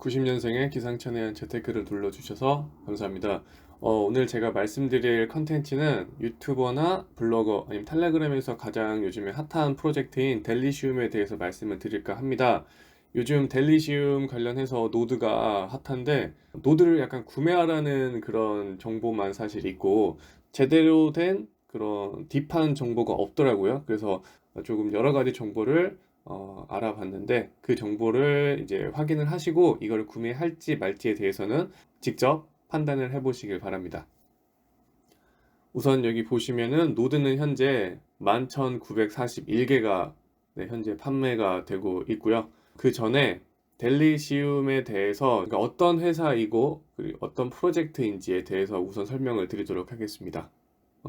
90년생의 기상천외한 재테크를 눌러주셔서 감사합니다. 오늘 제가 말씀드릴 컨텐츠는 유튜버나 블로거 아니면 텔레그램에서 가장 요즘에 핫한 프로젝트인 델리시움에 대해서 말씀을 드릴까 합니다. 요즘 델리시움 관련해서 노드가 핫한데 노드를 약간 구매하라는 그런 정보만 사실 있고 제대로 된 그런 딥한 정보가 없더라고요. 그래서 조금 여러 가지 정보를 알아봤는데 그 정보를 이제 확인을 하시고 이걸 구매할지 말지에 대해서는 직접 판단을 해보시길 바랍니다. 우선 여기 보시면은 노드는 현재 11,941개가 현재 판매가 되고 있고요. 그 전에 델리시움에 대해서 그러니까 어떤 회사이고 그리고 어떤 프로젝트인지에 대해서 우선 설명을 드리도록 하겠습니다.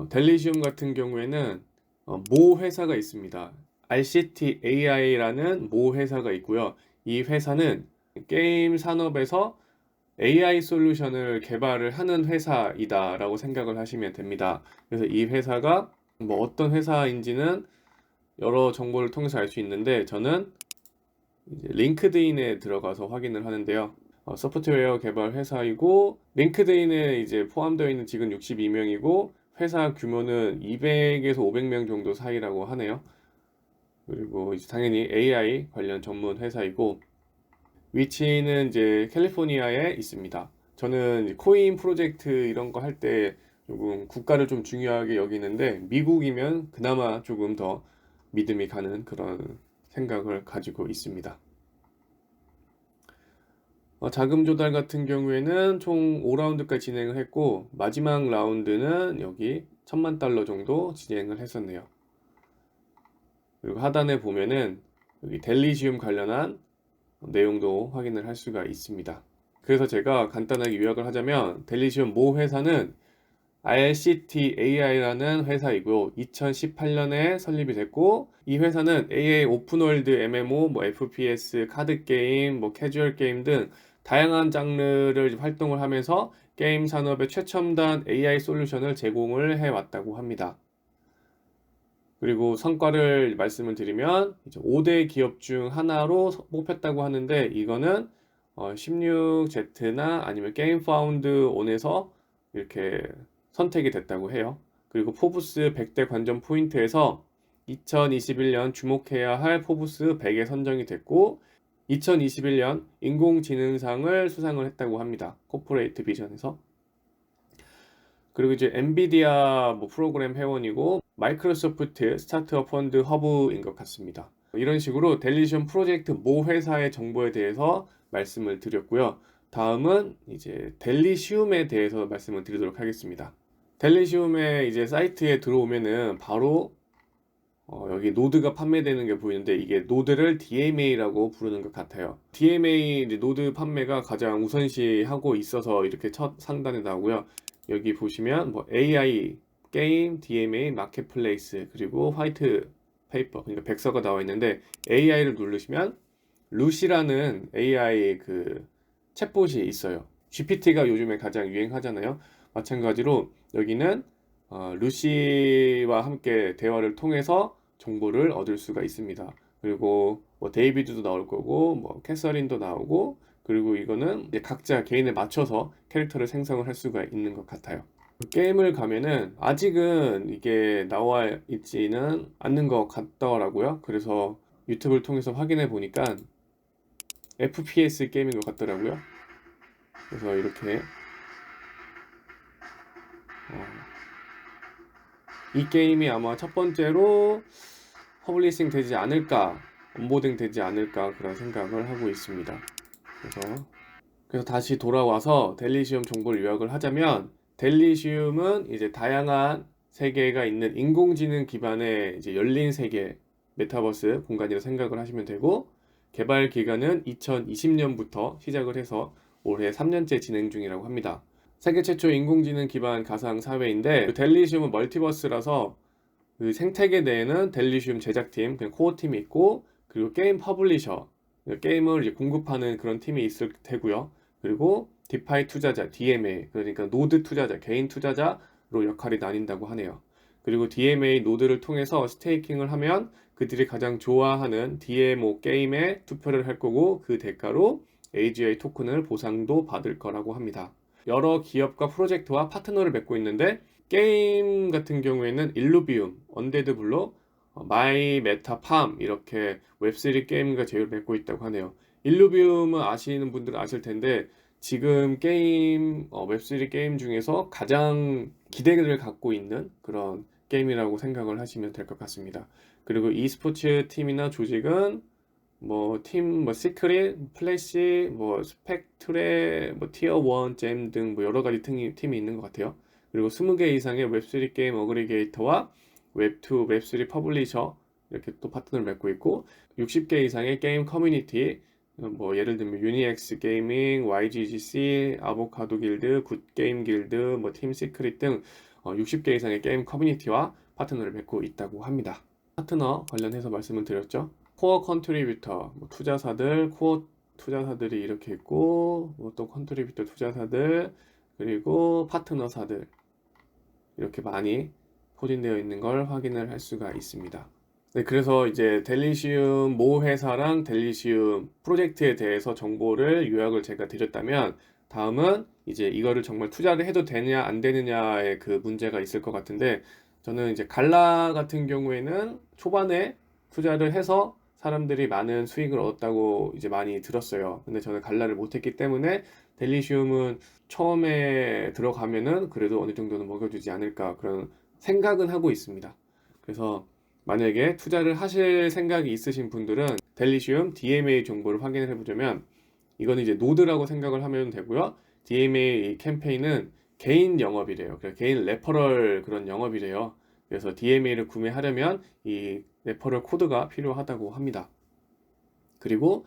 델리시움 같은 경우에는 모 회사가 있습니다. RCT AI라는 모 회사가 있고요. 이 회사는 게임 산업에서 AI 솔루션을 개발을 하는 회사이다라고 생각을 하시면 됩니다. 그래서 이 회사가 뭐 어떤 회사인지는 여러 정보를 통해서 알 수 있는데 저는 이제 링크드인에 들어가서 확인을 하는데요. 소프트웨어 개발 회사이고 링크드인에 이제 포함되어 있는 직원 62명이고 회사 규모는 200에서 500명 정도 사이라고 하네요. 그리고 이제 당연히 AI 관련 전문 회사이고 위치는 이제 캘리포니아에 있습니다. 저는 이제 코인 프로젝트 이런 거 할 때 조금 국가를 좀 중요하게 여기는데 미국이면 그나마 조금 더 믿음이 가는 그런 생각을 가지고 있습니다. 자금 조달 같은 경우에는 총 5라운드까지 진행을 했고 마지막 라운드는 여기 1,000만 달러 정도 진행을 했었네요. 그리고 하단에 보면은 여기 델리시움 관련한 내용도 확인을 할 수가 있습니다. 그래서 제가 간단하게 요약을 하자면 델리시움 모 회사는 RCT AI라는 회사이고요. 2018년에 설립이 됐고 이 회사는 AI 오픈월드 MMO, 뭐 FPS, 카드 게임, 뭐 캐주얼 게임 등 다양한 장르를 활동을 하면서 게임 산업의 최첨단 AI 솔루션을 제공을 해왔다고 합니다. 그리고 성과를 말씀을 드리면 이제 5대 기업 중 하나로 뽑혔다고 하는데 이거는 16Z나 아니면 게임 파운드 온에서 이렇게 선택이 됐다고 해요. 그리고 포브스 100대 관전 포인트에서 2021년 주목해야 할 포브스 100에 선정이 됐고 2021년 인공지능상을 수상을 했다고 합니다. 코퍼레이트 비전에서. 그리고 이제 엔비디아 뭐 프로그램 회원이고 마이크로소프트 스타트업 펀드 허브인 것 같습니다. 이런 식으로 델리시움 프로젝트 모 회사의 정보에 대해서 말씀을 드렸고요. 다음은 이제 델리시움에 대해서 말씀을 드리도록 하겠습니다. 델리시움의 이제 사이트에 들어오면은 바로 여기 노드가 판매되는 게 보이는데 이게 노드를 DMA라고 부르는 것 같아요. DMA 이제 노드 판매가 가장 우선시하고 있어서 이렇게 첫 상단에 나오고요. 여기 보시면 뭐 AI, 게임, DMA, 마켓플레이스 그리고 화이트 페이퍼 그러니까 백서가 나와 있는데 AI를 누르시면 루시라는 AI 그 챗봇이 있어요. GPT가 요즘에 가장 유행하잖아요. 마찬가지로 여기는 루시와 함께 대화를 통해서 정보를 얻을 수가 있습니다. 그리고 뭐 데이비드도 나올 거고 뭐 캐서린도 나오고 그리고 이거는 이제 각자 개인에 맞춰서 캐릭터를 생성을 할 수가 있는 것 같아요. 게임을 가면은 아직은 이게 나와 있지는 않는 것 같더라고요. 그래서 유튜브를 통해서 확인해 보니까 FPS 게임인 것 같더라고요. 그래서 이렇게 이 게임이 아마 첫 번째로 퍼블리싱 되지 않을까, 온보딩 되지 않을까 그런 생각을 하고 있습니다. 그래서 다시 돌아와서 델리시움 정보를 요약을 하자면 델리시움은 이제 다양한 세계가 있는 인공지능 기반의 이제 열린 세계 메타버스 공간이라고 생각을 하시면 되고 개발 기간은 2020년부터 시작을 해서 올해 3년째 진행 중이라고 합니다. 세계 최초 인공지능 기반 가상 사회인데 그 델리시움은 멀티버스라서 그 생태계 내에는 델리시움 제작팀, 그냥 코어 팀이 있고 그리고 게임 퍼블리셔, 게임을 이제 공급하는 그런 팀이 있을 테고요. 그리고 디파이 투자자, DMA, 그러니까 노드 투자자, 개인 투자자로 역할이 나뉜다고 하네요. 그리고 DMA 노드를 통해서 스테이킹을 하면 그들이 가장 좋아하는 DMO 게임에 투표를 할 거고 그 대가로 AGI 토큰을 보상도 받을 거라고 합니다. 여러 기업과 프로젝트와 파트너를 맺고 있는데 게임 같은 경우에는 일루비움, 언데드 블록, 마이 메타팜 이렇게 웹3 게임과 제휴를 맺고 있다고 하네요. 일루비움은 아시는 분들은 아실 텐데 지금 게임 웹3 게임 중에서 가장 기대를 갖고 있는 그런 게임이라고 생각을 하시면 될 것 같습니다. 그리고 e스포츠 팀이나 조직은 시크릿, 플래시, 스펙트레, 티어 1, 잼 등 여러 가지 팀이 있는 것 같아요. 그리고 20개 이상의 웹3 게임 어그리게이터와 웹2, 웹3 퍼블리셔 이렇게 또 파트너를 맺고 있고 60개 이상의 게임 커뮤니티 예를 들면 유니엑스 게이밍, YGGC, 아보카도 길드, 굿게임 길드, 팀 시크릿 등 60개 이상의 게임 커뮤니티와 파트너를 맺고 있다고 합니다. 파트너 관련해서 말씀을 드렸죠. 코어 컨트리뷰터, 투자사들, 코어 투자사들이 이렇게 있고, 또 컨트리뷰터 투자사들, 그리고 파트너사들 이렇게 많이 포진되어 있는 걸 확인을 할 수가 있습니다. 네, 그래서 이제 델리시움 모 회사랑 델리시움 프로젝트에 대해서 정보를 요약을 제가 드렸다면 다음은 이제 이거를 정말 투자를 해도 되냐 안 되느냐의 그 문제가 있을 것 같은데 저는 이제 갈라 같은 경우에는 초반에 투자를 해서 사람들이 많은 수익을 얻었다고 이제 많이 들었어요. 근데 저는 갈라를 못했기 때문에 델리시움은 처음에 들어가면은 그래도 어느 정도는 먹여주지 않을까 그런 생각은 하고 있습니다. 그래서 만약에 투자를 하실 생각이 있으신 분들은 델리시움 DMA 정보를 확인을 해보자면 이거는 이제 노드라고 생각을 하면 되고요. DMA 캠페인은 개인 영업이래요. 그러니까 개인 레퍼럴 그런 영업이래요. 그래서 DMA를 구매하려면 이 레퍼럴 코드가 필요하다고 합니다. 그리고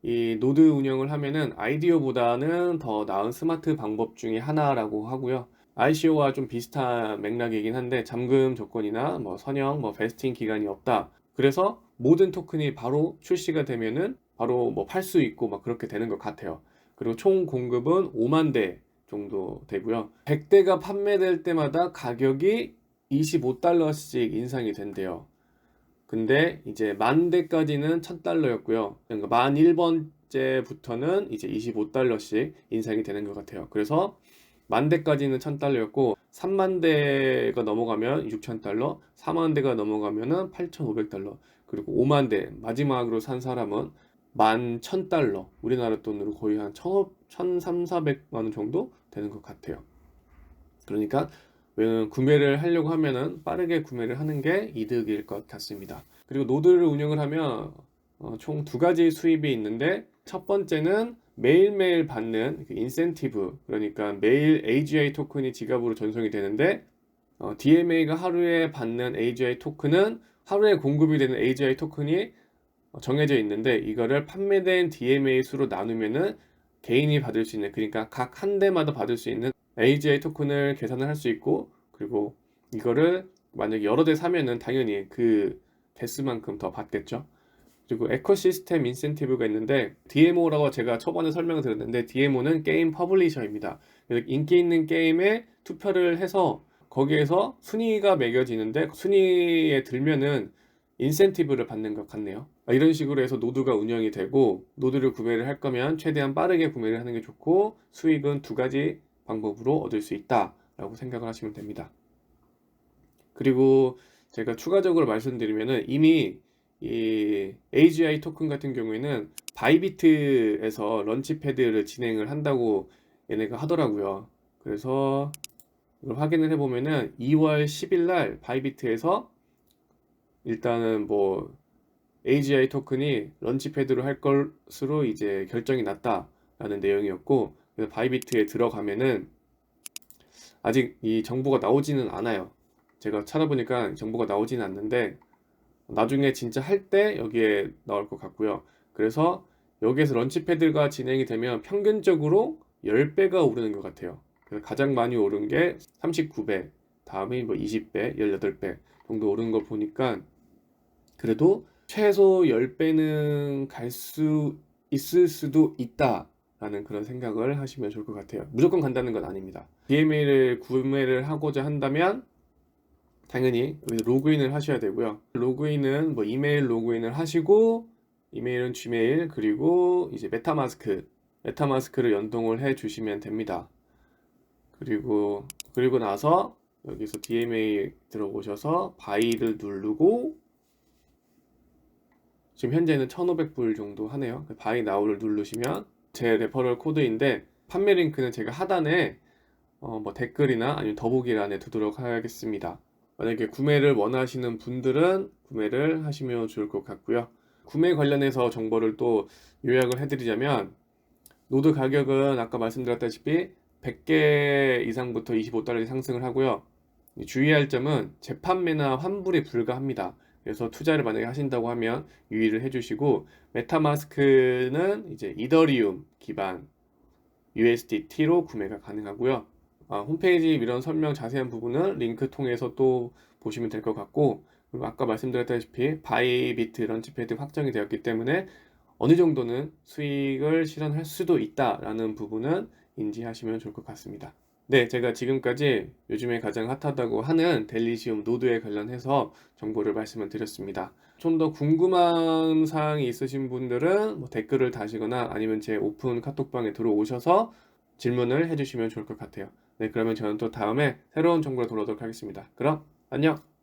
이 노드 운영을 하면은 아이디어보다는 더 나은 스마트 방법 중에 하나라고 하고요. ICO와 좀 비슷한 맥락이긴 한데 잠금 조건이나 선형, 베스팅 기간이 없다. 그래서 모든 토큰이 바로 출시가 되면은 바로 팔 수 있고 그렇게 되는 것 같아요. 그리고 총 공급은 5만 대 정도 되고요. 100대가 판매될 때마다 가격이 $25씩 인상이 된대요. 근데 이제 10,000대까지는 $1,000였고요. 그러니까 11번째부터는 이제 $25씩 인상이 되는 것 같아요. 그래서 10,000대까지는 $1,000였고 30,000대가 넘어가면 $6,000, 40,000대가 넘어가면은 $8,500, 그리고 50,000대 마지막으로 산 사람은 11,000달러, 우리나라 돈으로 거의 한 1,300, 400만 원 정도 되는 것 같아요. 그러니까 구매를 하려고 하면은 빠르게 구매를 하는 게 이득일 것 같습니다. 그리고 노드를 운영을 하면 총 두 가지 수입이 있는데 첫 번째는 매일매일 받는 인센티브, 그러니까 매일 AGI 토큰이 지갑으로 전송이 되는데 DMA가 하루에 받는 AGI 토큰은 하루에 공급이 되는 AGI 토큰이 정해져 있는데 이거를 판매된 DMA 수로 나누면은 개인이 받을 수 있는, 그러니까 각 한 대마다 받을 수 있는 AGI 토큰을 계산을 할 수 있고, 그리고 이거를 만약에 여러 대 사면은 당연히 그 대수만큼 더 받겠죠. 그리고 에코시스템 인센티브가 있는데 DMO라고 제가 초반에 설명을 드렸는데 DMO는 게임 퍼블리셔입니다. 그래서 인기 있는 게임에 투표를 해서 거기에서 순위가 매겨지는데 순위에 들면은 인센티브를 받는 것 같네요. 이런 식으로 해서 노드가 운영이 되고, 노드를 구매를 할 거면 최대한 빠르게 구매를 하는 게 좋고 수익은 두 가지 방법으로 얻을 수 있다 라고 생각을 하시면 됩니다. 그리고 제가 추가적으로 말씀드리면은 이미 이 AGI 토큰 같은 경우에는 바이비트에서 런치패드를 진행을 한다고 얘네가 하더라고요. 그래서 이걸 확인을 해보면은 2월 10일 날 바이비트에서 일단은 AGI 토큰이 런치패드로 할 것으로 이제 결정이 났다라는 내용이었고, 그래서 바이비트에 들어가면은 아직 이 정보가 나오지는 않아요. 제가 찾아보니까 정보가 나오지는 않는데 나중에 진짜 할 때 여기에 나올 것 같고요. 그래서 여기에서 런치패드가 진행이 되면 평균적으로 10배가 오르는 것 같아요. 그래서 가장 많이 오른 게 39배, 다음이 20배, 18배 정도 오른 걸 보니까 그래도 최소 10배는 갈 수 있을 수도 있다라는 그런 생각을 하시면 좋을 것 같아요. 무조건 간다는 건 아닙니다. DMA를 구매를 하고자 한다면 당연히 여기서 로그인을 하셔야 되고요. 로그인은 이메일 로그인을 하시고, 이메일은 Gmail, 그리고 이제 메타마스크 메타마스크를 연동을 해 주시면 됩니다. 그리고 나서 여기서 DMA 들어오셔서 바이를 누르고 지금 현재는 1,500불 정도 하네요. 바이 나우를 누르시면 제 레퍼럴 코드인데 판매 링크는 제가 하단에 뭐 댓글이나 아니면 더보기란에 두도록 하겠습니다. 만약에 구매를 원하시는 분들은 구매를 하시면 좋을 것 같고요. 구매 관련해서 정보를 또 요약을 해드리자면 노드 가격은 아까 말씀드렸다시피 100개 이상부터 $25이 상승을 하고요. 주의할 점은 재판매나 환불이 불가합니다. 그래서 투자를 만약에 하신다고 하면 유의를 해주시고, 메타마스크는 이제 이더리움 기반 USDT로 구매가 가능하고요. 홈페이지 이런 설명 자세한 부분은 링크 통해서 또 보시면 될 것 같고, 그리고 아까 말씀드렸다시피 바이비트 런치패드 확정이 되었기 때문에 어느 정도는 수익을 실현할 수도 있다라는 부분은 인지하시면 좋을 것 같습니다. 네, 제가 지금까지 요즘에 가장 핫하다고 하는 델리시움 노드에 관련해서 정보를 말씀을 드렸습니다. 좀 더 궁금한 사항이 있으신 분들은 뭐 댓글을 다시거나 아니면 제 오픈 카톡방에 들어오셔서 질문을 해주시면 좋을 것 같아요. 네, 그러면 저는 또 다음에 새로운 정보로 돌아오도록 하겠습니다. 그럼 안녕!